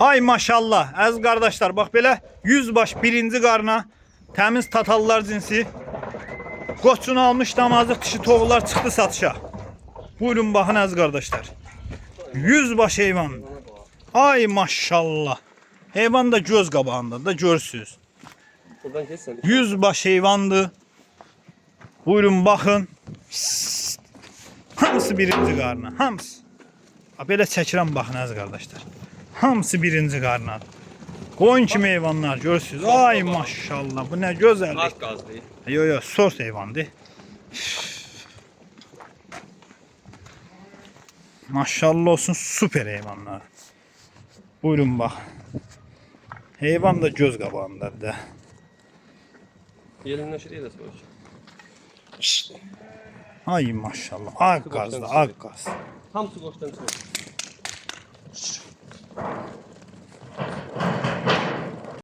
Ay maşallah. Əziz qardaşlar, bax belə 100 baş birinci qarna təmiz tatallar cinsi. Qoçunu almış damazlıq dişi toğullar çıxdı satışa. Buyurun baxın əziz qardaşlar. 100 baş heyvan. Ay maşallah. Heyvan da göz qabağında da görürsünüz. 100 baş heyvandır. Buyurun baxın. Hamısı birinci qarna. Hamısı. Belə çəkirəm baxın əziz qardaşlar. Hamısı birinci qarna. Qoyun kimi heyvanlar görürsünüz. Ay maşallah. Bu nə gözəllik. Yo yo, sos heyvandır. Maşallah olsun, süper heyvanlar. Buyurun bax. Heyvan da göz qabağındadır da. Yelindən şey deyil Ay maşallah. Ağ qazdı, ağ qaz. Hamısı qoçdan çıxır.